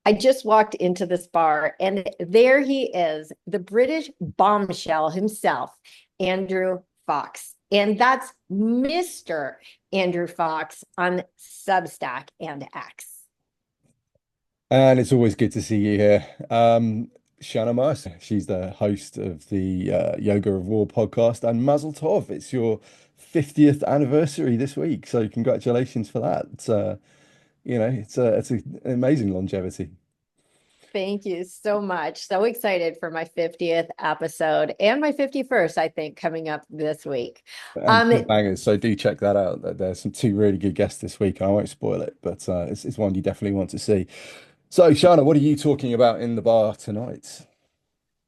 I just walked into this bar and there he is, the British bombshell himself, Andrew Fox. And that's Mr. Andrew Fox on Substack and X. And it's always good to see you here. Shana Meyerson, she's the host of the Yoga of War podcast, and Mazel Tov, it's your 50th anniversary this week. So congratulations for that. It's an amazing longevity. Thank you so much. So excited for my 50th episode and my 51st, I think, coming up this week. And two bangers, so do check that out. There's some two really good guests this week. I won't spoil it, but it's one you definitely want to see. So, Shana, what are you talking about in the bar tonight?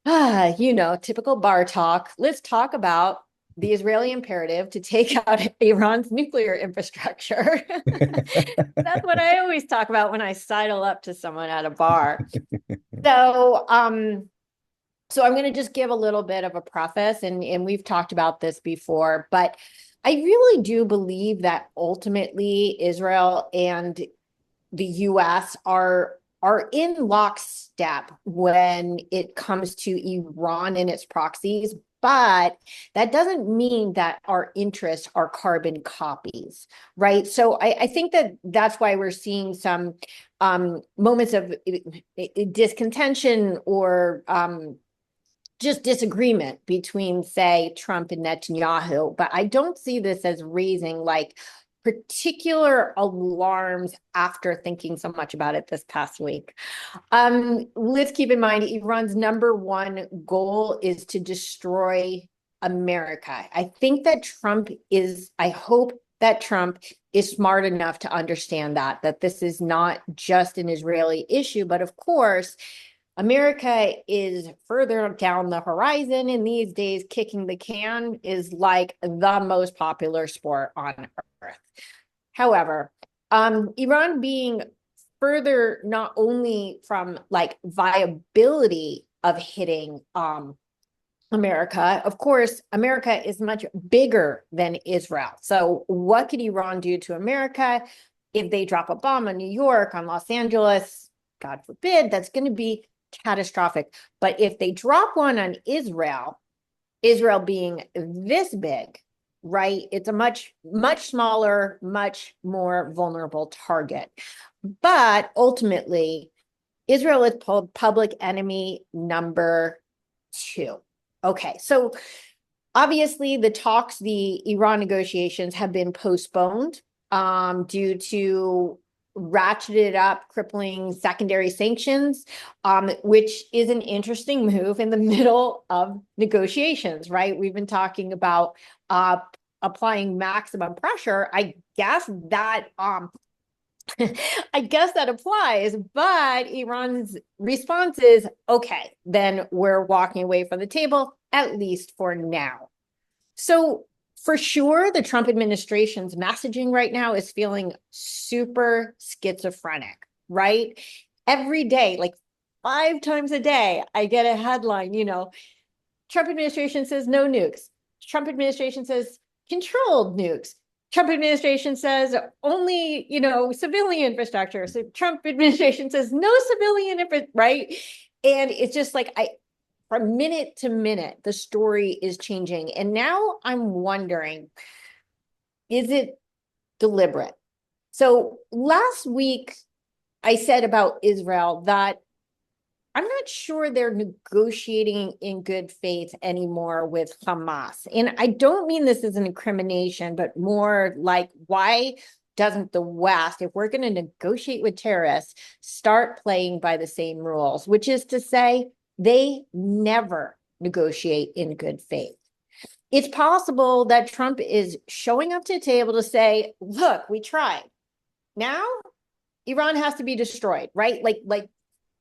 Typical bar talk. Let's talk about the Israeli imperative to take out Iran's nuclear infrastructure. That's what I always talk about when I sidle up to someone at a bar. So, so I'm going to just give a little bit of a preface, and we've talked about this before, but I really do believe that ultimately Israel and the US are in lockstep when it comes to Iran and its proxies, but that doesn't mean that our interests are carbon copies, right? So I think that that's why we're seeing some moments of discontention or just disagreement between, say, Trump and Netanyahu. But I don't see this as raising like particular alarms after thinking so much about it this past week. Let's keep in mind, Iran's number one goal is to destroy America. I hope that Trump is smart enough to understand that this is not just an Israeli issue, but of course, America is further down the horizon, and these days, kicking the can is like the most popular sport on earth. However, Iran being further not only from like viability of hitting America, of course, America is much bigger than Israel. So what could Iran do to America if they drop a bomb on New York, on Los Angeles? God forbid, that's going to be catastrophic. But if they drop one on Israel, Israel being this big, right, it's a much smaller, much more vulnerable target. But ultimately, Israel is public enemy number 2. Okay, so obviously the Iran negotiations have been postponed due to ratcheted up, crippling secondary sanctions, which is an interesting move in the middle of negotiations, right? We've been talking about applying maximum pressure. I guess that applies, but Iran's response is, okay, then we're walking away from the table, at least for now. So for sure, the Trump administration's messaging right now is feeling super schizophrenic, right? Every day, like 5 times a day, I get a headline, Trump administration says no nukes. Trump administration says controlled nukes. Trump administration says only, civilian infrastructure. So Trump administration says no civilian infrastructure, right? And it's just like, from minute to minute, the story is changing. And now I'm wondering, is it deliberate? So last week, I said about Israel that I'm not sure they're negotiating in good faith anymore with Hamas. And I don't mean this as an incrimination, but more like, why doesn't the West, if we're going to negotiate with terrorists, start playing by the same rules, which is to say, they never negotiate in good faith. It's possible that Trump is showing up to the table to say, look, we tried. Now, Iran has to be destroyed, right? Like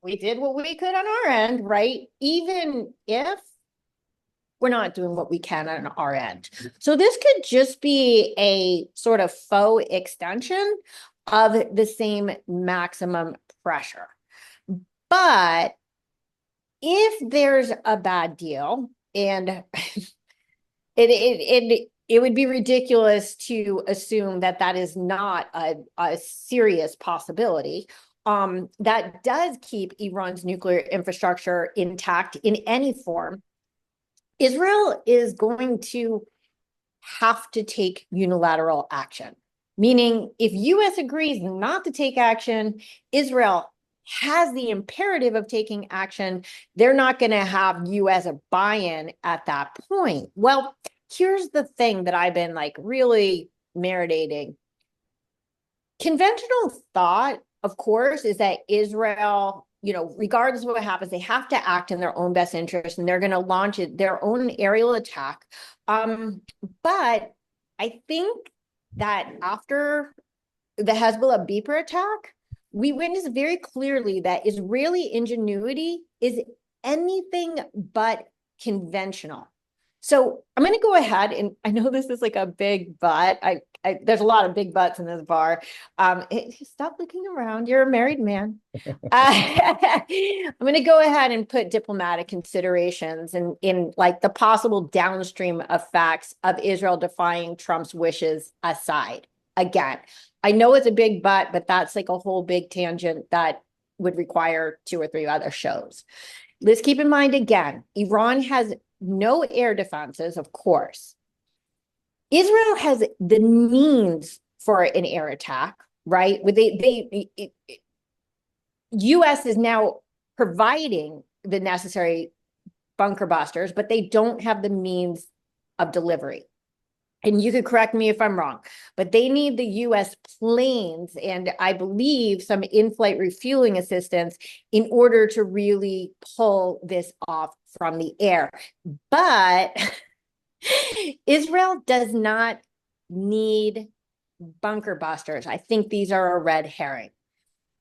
we did what we could on our end, right? Even if we're not doing what we can on our end. So this could just be a sort of faux extension of the same maximum pressure. But if there's a bad deal, and it would be ridiculous to assume that is not a serious possibility, that does keep Iran's nuclear infrastructure intact in any form, Israel is going to have to take unilateral action. Meaning, if US agrees not to take action, Israel has the imperative of taking action. They're not going to have US buy-in at that point. Well, here's the thing that I've been like really marinating. Conventional thought, of course, is that Israel, regardless of what happens, they have to act in their own best interest, and they're going to launch their own aerial attack. But I think that after the Hezbollah beeper attack, we witnessed very clearly that Israeli ingenuity is anything but conventional. So I'm going to go ahead, and I know this is like a big but. There's a lot of big butts in this bar. Stop looking around. You're a married man. I'm going to go ahead and put diplomatic considerations in like the possible downstream effects of Israel defying Trump's wishes aside. Again, I know it's a big but that's like a whole big tangent that would require 2 or 3 other shows. Let's keep in mind again, Iran has no air defenses, of course. Israel has the means for an air attack, right? US is now providing the necessary bunker busters, but they don't have the means of delivery. And you could correct me if I'm wrong, but they need the US planes and I believe some in-flight refueling assistance in order to really pull this off from the air. But Israel does not need bunker busters. I think these are a red herring.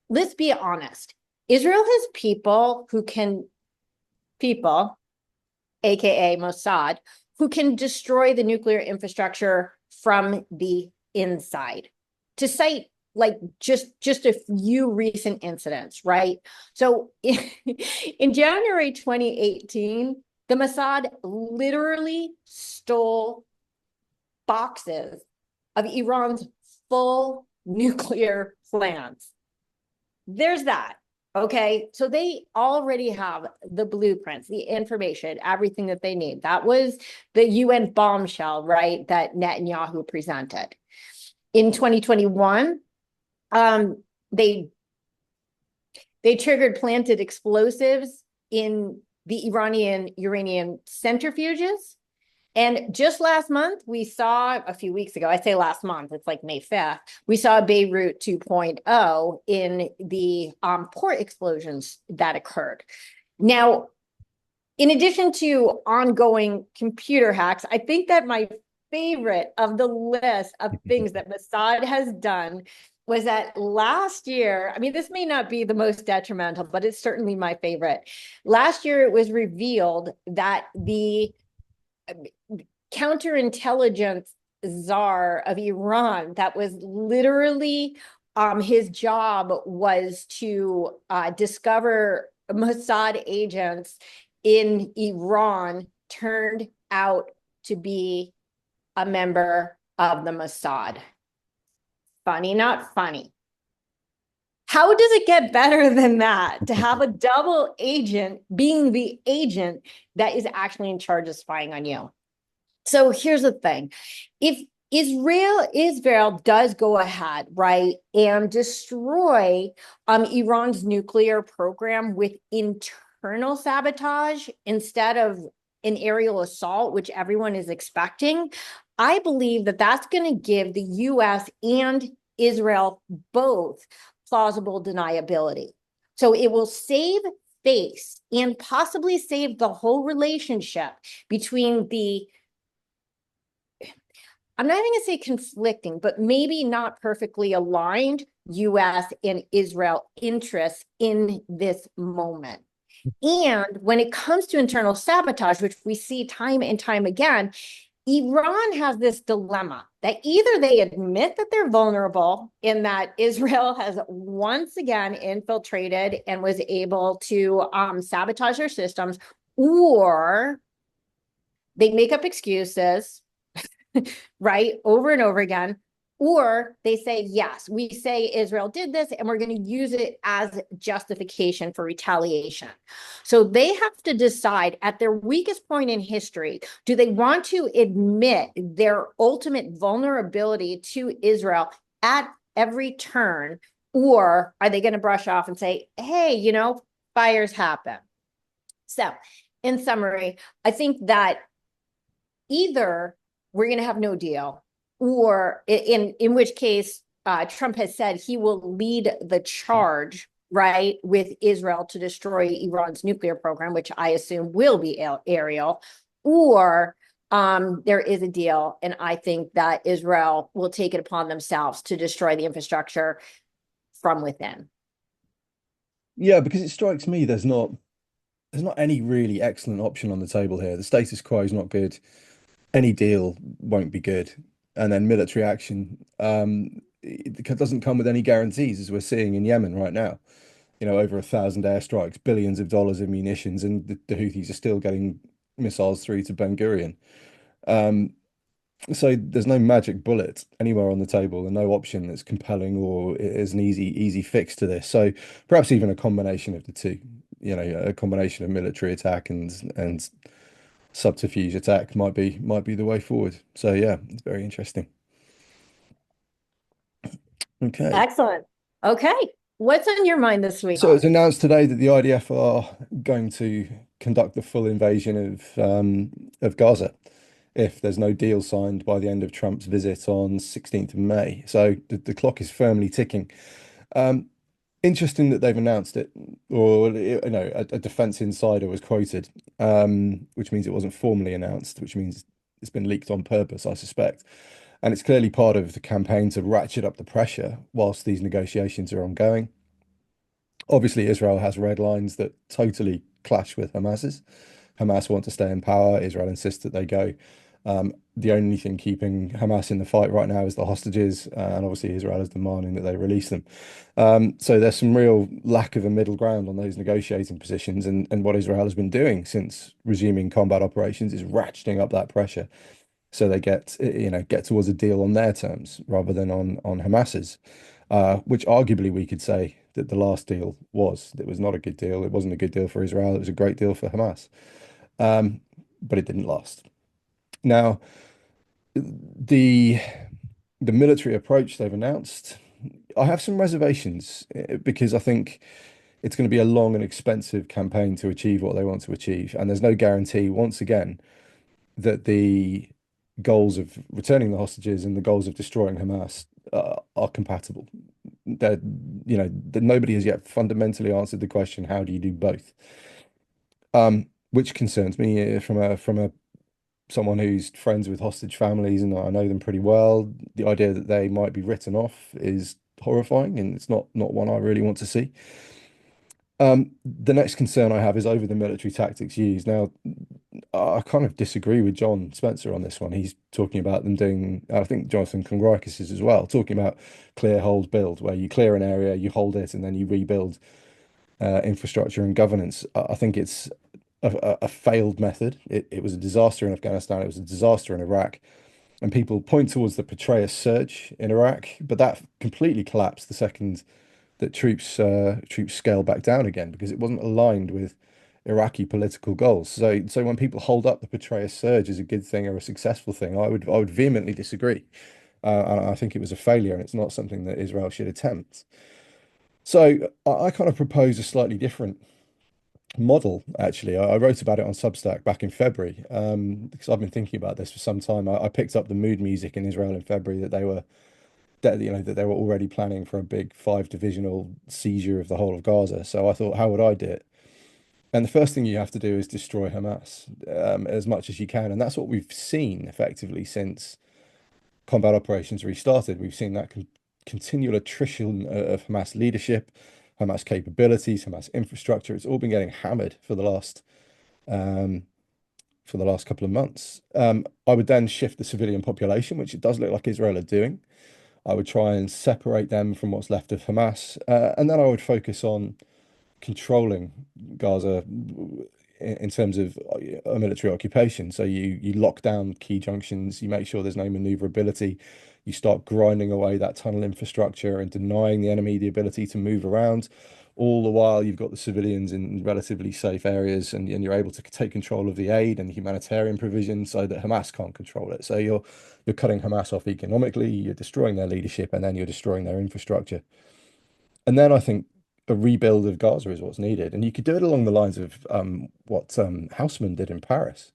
Let's be honest. Israel has people, AKA Mossad, who can destroy the nuclear infrastructure from the inside. To cite like just a few recent incidents, right? So in January 2018, the Mossad literally stole boxes of Iran's full nuclear plans. There's that. Okay, so they already have the blueprints, the information, everything that they need. That was the UN bombshell, right, that Netanyahu presented. In 2021, they triggered planted explosives in the Iranian uranium centrifuges. And just last month, we saw, a few weeks ago, I say last month, it's like May 5th, we saw Beirut 2.0 in the port explosions that occurred. Now, in addition to ongoing computer hacks, I think that my favorite of the list of things that Mossad has done was that last year, I mean, this may not be the most detrimental, but it's certainly my favorite. Last year, it was revealed that the counterintelligence czar of Iran, that was literally his job was to discover Mossad agents in Iran, turned out to be a member of the Mossad. Funny, not funny. How does it get better than that? To have a double agent being the agent that is actually in charge of spying on you. So here's the thing. If Israel does go ahead, right, and destroy Iran's nuclear program with internal sabotage instead of an aerial assault, which everyone is expecting, I believe that that's going to give the US and Israel both plausible deniability. So it will save face and possibly save the whole relationship between the, I'm not even going to say conflicting, but maybe not perfectly aligned US and Israel interests in this moment. And when it comes to internal sabotage, which we see time and time again, Iran has this dilemma that either they admit that they're vulnerable in that Israel has once again infiltrated and was able to sabotage their systems, or they make up excuses, right, over and over again, Or they say, yes, we say Israel did this and we're going to use it as justification for retaliation. So they have to decide at their weakest point in history, do they want to admit their ultimate vulnerability to Israel at every turn? Or are they going to brush off and say, hey, fires happen? So in summary, I think that either we're going to have no deal, or in which case Trump has said he will lead the charge, right, with Israel to destroy Iran's nuclear program, which I assume will be aerial, or there is a deal, and I think that Israel will take it upon themselves to destroy the infrastructure from within. Yeah, because it strikes me there's not any really excellent option on the table here. The status quo is not good. Any deal won't be good. And then military action, it doesn't come with any guarantees, as we're seeing in Yemen right now. Over 1,000 airstrikes, billions of dollars in munitions, and the Houthis are still getting missiles through to Ben Gurion. So there's no magic bullet anywhere on the table, and no option that's compelling or is an easy fix to this. So perhaps even a combination of the two. A combination of military attack and subterfuge attack might be the way forward. So yeah, it's very interesting. Okay. Excellent. Okay. What's on your mind this week? So it's announced today that the IDF are going to conduct the full invasion of Gaza if there's no deal signed by the end of Trump's visit on 16th of May. So the clock is firmly ticking. Interesting that they've announced it, or a defense insider was quoted, which means it wasn't formally announced, which means it's been leaked on purpose, I suspect. And it's clearly part of the campaign to ratchet up the pressure whilst these negotiations are ongoing. Obviously, Israel has red lines that totally clash with Hamas's. Hamas want to stay in power. Israel insists that they go. The only thing keeping Hamas in the fight right now is the hostages, and obviously Israel is demanding that they release them. So there's some real lack of a middle ground on those negotiating positions, and what Israel has been doing since resuming combat operations is ratcheting up that pressure, so they get towards a deal on their terms rather than on Hamas's, which arguably we could say that the last deal was. It was not a good deal. It wasn't a good deal for Israel. It was a great deal for Hamas, but it didn't last. Now, the military approach they've announced, I have some reservations because I think it's going to be a long and expensive campaign to achieve what they want to achieve, and there's no guarantee, once again, that the goals of returning the hostages and the goals of destroying Hamas are compatible. That that nobody has yet fundamentally answered the question, how do you do both? Which concerns me from a someone who's friends with hostage families, and I know them pretty well. The idea that they might be written off is horrifying, and it's not one I really want to see. The next concern I have is over the military tactics used. Now, I kind of disagree with John Spencer on this one. He's talking about them doing, I think Jonathan Congricus is as well, talking about clear, hold, build, where you clear an area, you hold it, and then you rebuild infrastructure and governance. I think it's a failed method. It was a disaster in Afghanistan. It was a disaster in Iraq. And people point towards the Petraeus surge in Iraq, but that completely collapsed the second that troops scaled back down again because it wasn't aligned with Iraqi political goals. So when people hold up the Petraeus surge as a good thing or a successful thing, I would vehemently disagree. And I think it was a failure, and it's not something that Israel should attempt. So I kind of propose a slightly different model, actually. I wrote about it on Substack back in February, because I've been thinking about this for some time. I picked up the mood music in Israel in February that they were already planning for a big 5 divisional seizure of the whole of Gaza. So I thought, how would I do it? And the first thing you have to do is destroy Hamas, as much as you can. And that's what we've seen effectively since combat operations restarted. We've seen that continual attrition of Hamas leadership, Hamas capabilities, Hamas infrastructure. It's all been getting hammered for the last couple of months. I would then shift the civilian population, which it does look like Israel are doing. I would try and separate them from what's left of Hamas, and then I would focus on controlling Gaza in terms of a military occupation. So you lock down key junctions, you make sure there's no maneuverability, You start grinding away that tunnel infrastructure and denying the enemy the ability to move around. All the while, you've got the civilians in relatively safe areas, and you're able to take control of the aid and the humanitarian provision so that Hamas can't control it. So you're cutting Hamas off economically, you're destroying their leadership, and then you're destroying their infrastructure. And then I think a rebuild of Gaza is what's needed. And you could do it along the lines of what Haussmann did in Paris,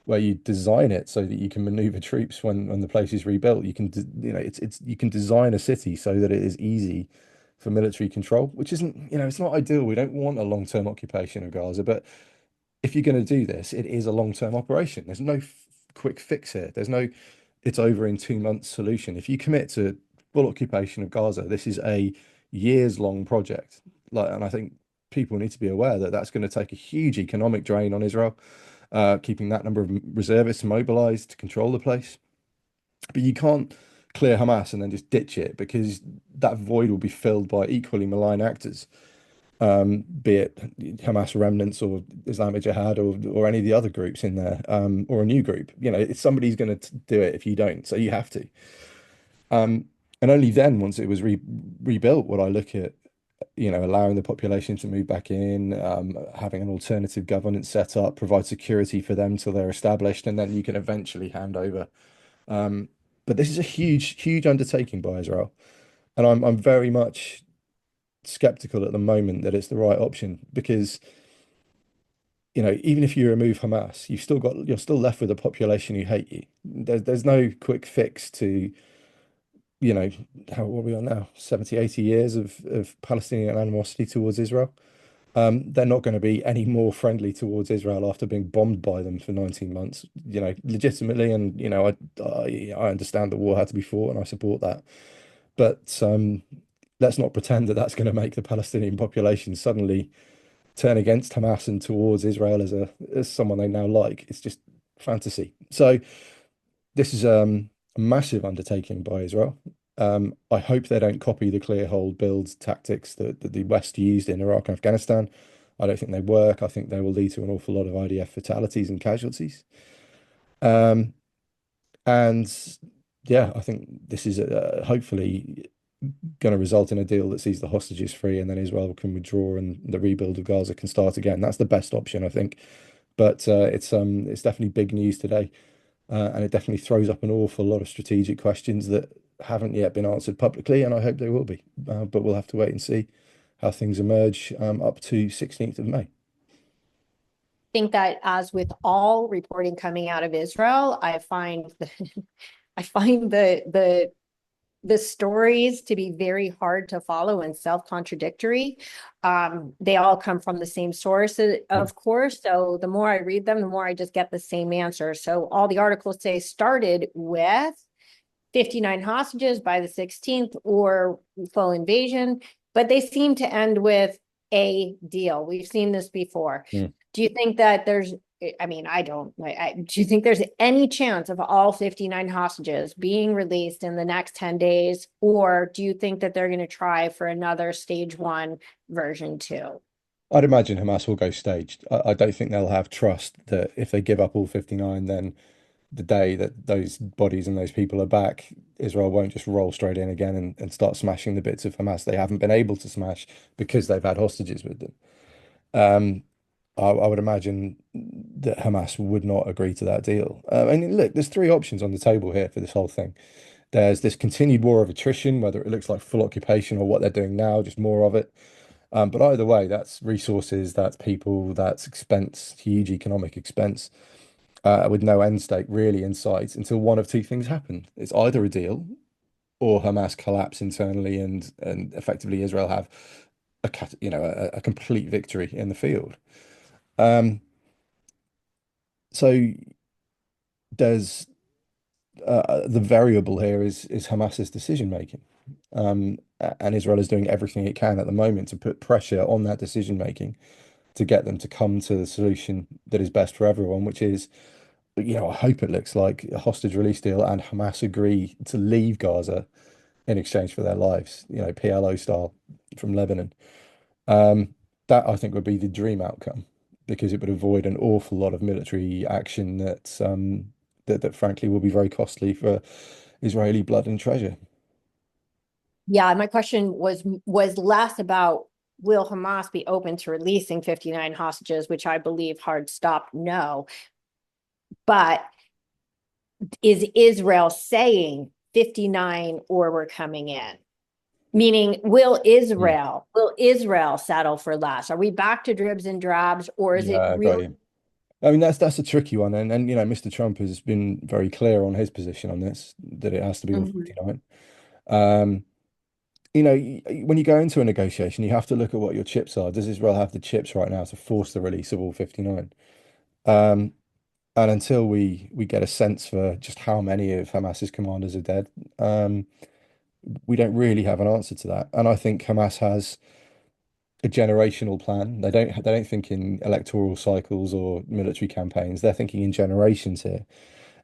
where you design it so that you can maneuver troops when the place is rebuilt. You can, it's you can design a city so that it is easy for military control, which isn't, it's not ideal. We don't want a long-term occupation of Gaza, but if you're going to do this, it is a long-term operation. There's no quick fix here. There's no, it's over in 2 months solution. If you commit to full occupation of Gaza, this is a years-long project. And I think people need to be aware that that's going to take a huge economic drain on Israel, keeping that number of reservists mobilized to control the place. But you can't clear Hamas and then just ditch it, because that void will be filled by equally malign actors, be it Hamas remnants or Islamic Jihad or any of the other groups in there, or a new group. Somebody's going to do it if you don't, so you have to. And only then, once it was rebuilt, would I look at, allowing the population to move back in, having an alternative governance set up, provide security for them till they're established, and then you can eventually hand over. But this is a huge, huge undertaking by Israel, and I'm very much skeptical at the moment that it's the right option, because even if you remove Hamas, you're still left with a population who hate you. There's no quick fix to, what are we on now? 70, 80 years of Palestinian animosity towards Israel. They're not going to be any more friendly towards Israel after being bombed by them for 19 months, legitimately. And, I understand the war had to be fought, and I support that. But let's not pretend that that's going to make the Palestinian population suddenly turn against Hamas and towards Israel as someone they now like. It's just fantasy. So this is a massive undertaking by Israel. I hope they don't copy the clear hold build tactics that the West used in Iraq and Afghanistan. I don't think they work. I think they will lead to an awful lot of IDF fatalities and casualties. And yeah, I think this is hopefully going to result in a deal that sees the hostages free, and then Israel can withdraw and the rebuild of Gaza can start again. That's the best option, I think. But it's definitely big news today. And it definitely throws up an awful lot of strategic questions that haven't yet been answered publicly, and I hope they will be. But we'll have to wait and see how things emerge up to 16th of May. Think that, as with all reporting coming out of Israel, I find the stories to be very hard to follow and self-contradictory. They all come from the same source, of course. So the more I read them, the more I just get the same answer. So all the articles say started with 59 hostages by the 16th or full invasion, but they seem to end with a deal. We've seen this before. Do you think that there's, I don't, do you think there's any chance of all 59 hostages being released in the next 10 days? Or do you think that they're going to try for another stage 1, version 2? I'd imagine Hamas will go staged. I don't think they'll have trust that if they give up all 59, then the day that those bodies and those people are back, Israel won't just roll straight in again and start smashing the bits of Hamas they haven't been able to smash because they've had hostages with them. I would imagine that Hamas would not agree to that deal. And look, there's 3 options on the table here for this whole thing. There's this continued war of attrition, whether it looks like full occupation or what they're doing now, just more of it. But either way, that's resources, that's people, that's expense, huge economic expense, with no end state really in sight until one of 2 things happen. It's either a deal or Hamas collapse internally and effectively Israel have a complete victory in the field. So there's the variable here is Hamas's decision making. And Israel is doing everything it can at the moment to put pressure on that decision making to get them to come to the solution that is best for everyone, which is, I hope it looks like a hostage release deal and Hamas agree to leave Gaza in exchange for their lives, PLO style from Lebanon. That I think would be the dream outcome, because it would avoid an awful lot of military action that frankly will be very costly for Israeli blood and treasure. Yeah, my question was less about will Hamas be open to releasing 59 hostages, which I believe hard stop no. But is Israel saying 59 or we're coming in? Meaning, will Israel settle for less? Are we back to dribs and drabs, or is it Yeah, I got real? you. I mean, that's a tricky one, and Mr. Trump has been very clear on his position on this, that it has to be all Mhm. 59. Um, when you go into a negotiation, you have to look at what your chips are. Does Israel have the chips right now to force the release of all 59? Um, and until we get a sense for just how many of Hamas's commanders are dead, we don't really have an answer to that. And I think Hamas has a generational plan. They don't think in electoral cycles or military campaigns. They're thinking in generations here.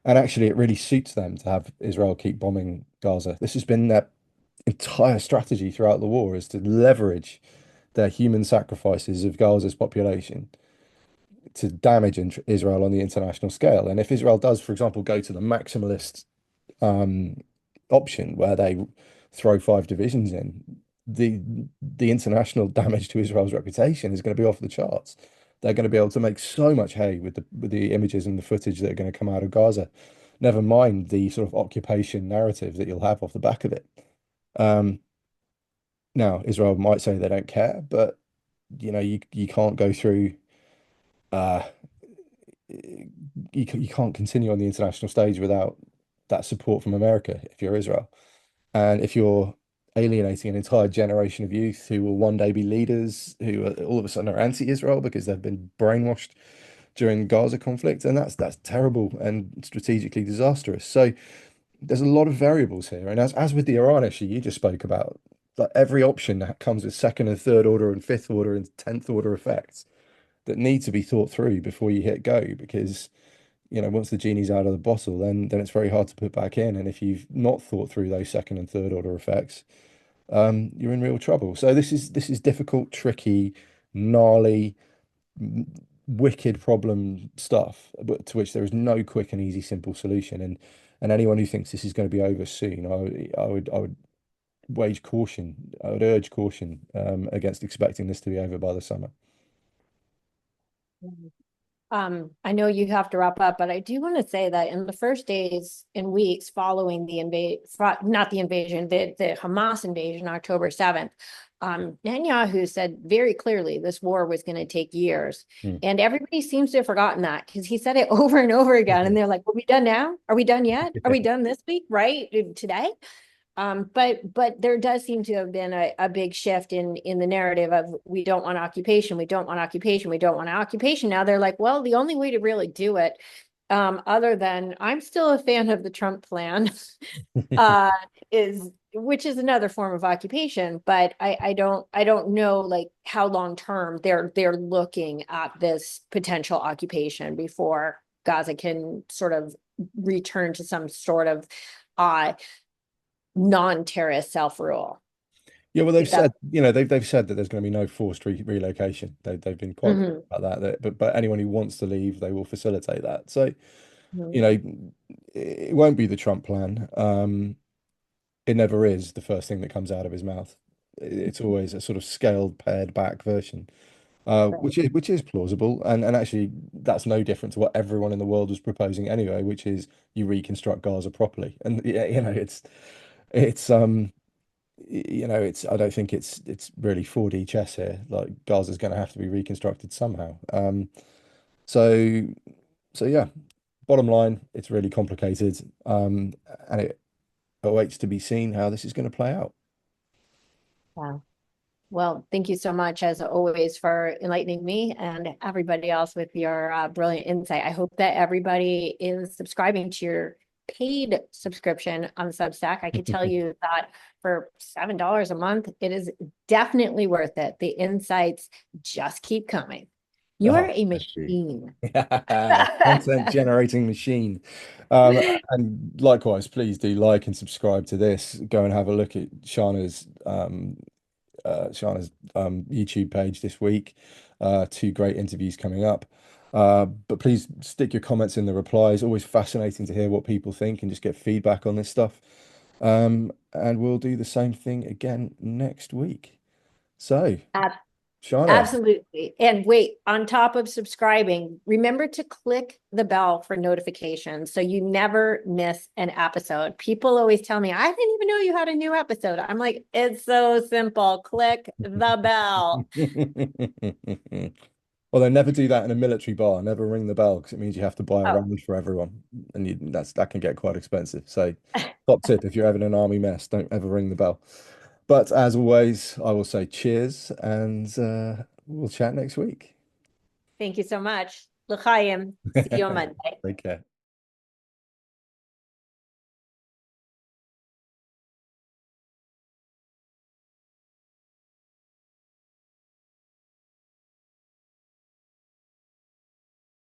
And actually, it really suits them to have Israel keep bombing Gaza. This has been their entire strategy throughout the war, is to leverage their human sacrifices of Gaza's population to damage Israel on the international scale. And if Israel does, for example, go to the maximalist um, option where they throw 5 divisions in, the the international damage to Israel's reputation is going to be off the charts. They're going to be able to make so much hay with the images and the footage that are going to come out of Gaza. Never mind the sort of occupation narrative that you'll have off the back of it. Um, Now, Israel might say they don't care, but you can't go through. Uh, you can't continue on the international stage without that support from America if you're Israel. And if you're alienating an entire generation of youth who will one day be leaders, who all of a sudden are anti-Israel because they've been brainwashed during the Gaza conflict, and that's terrible and strategically disastrous. So there's a lot of variables here. And as with the Iran issue you just spoke about, like every option that comes with second and third order and fifth order and 10th order effects that need to be thought through before you hit go, because once the genie's out of the bottle, then it's very hard to put back in. And if you've not thought through those second and third order effects, you're in real trouble. So this is difficult, tricky, gnarly, wicked problem stuff, but to which there is no quick and easy, simple solution. And anyone who thinks this is going to be over soon, I would wage caution. I would urge caution against expecting this to be over by the summer. I know you have to wrap up, but I do want to say that in the first days and weeks following not the invasion, the Hamas invasion, October 7th, Netanyahu said very clearly this war was going to take years. Hmm. And everybody seems to have forgotten that because he said it over and over again. And they're like, are we done now? Are we done yet? Are we done this week? Right? Today? But there does seem to have been a big shift in the narrative of we don't want occupation, we don't want occupation, we don't want occupation. Now they're like, well, the only way to really do it, other than I'm still a fan of the Trump plan, uh, is which is another form of occupation, but I don't know like how long term they're looking at this potential occupation before Gaza can sort of return to some sort of uh non-terrorist self-rule. Yeah, well, they've If that's said, they've said that there's going to be no forced relocation. They've been quite clear Mhm. about that. But anyone who wants to leave, they will facilitate that. So, Mhm. you know, it won't be the Trump plan. It never is the first thing that comes out of his mouth. It's always a sort of scaled, pared back version, Right. which is plausible. And actually, that's no different to what everyone in the world was proposing anyway, which is you reconstruct Gaza properly. And yeah, it's I don't think it's really 4D chess here. Like Gaza's going to have to be reconstructed somehow. So so yeah, bottom line, it's really complicated. And it awaits to be seen how this is going to play out. Wow. Well, thank you so much, as always, for enlightening me and everybody else with your brilliant insight. I hope that everybody is subscribing to your paid subscription on Substack. I could tell you that for $7 a month, it is definitely worth it. The insights just keep coming. You are Oh, a thank you. machine. Content generating machine. Um, and likewise, please do like and subscribe to this. Go and have a look at Shana's YouTube page this week. Two great interviews coming up. But please stick your comments in the replies. Always fascinating to hear what people think and just get feedback on this stuff. And we'll do the same thing again next week. So, Shana. Absolutely. And wait, on top of subscribing, remember to click the bell for notifications so you never miss an episode. People always tell me, I didn't even know you had a new episode. I'm like, it's so simple. Click the bell. Well, they never do that in a military bar. Never ring the bell because it means you have to buy a Oh, round for everyone, and that can get quite expensive. So, top tip: if you're having an army mess, don't ever ring the bell. But as always, I will say cheers, and we'll chat next week. thank you so much. L'chaim. See you on Monday. Take care.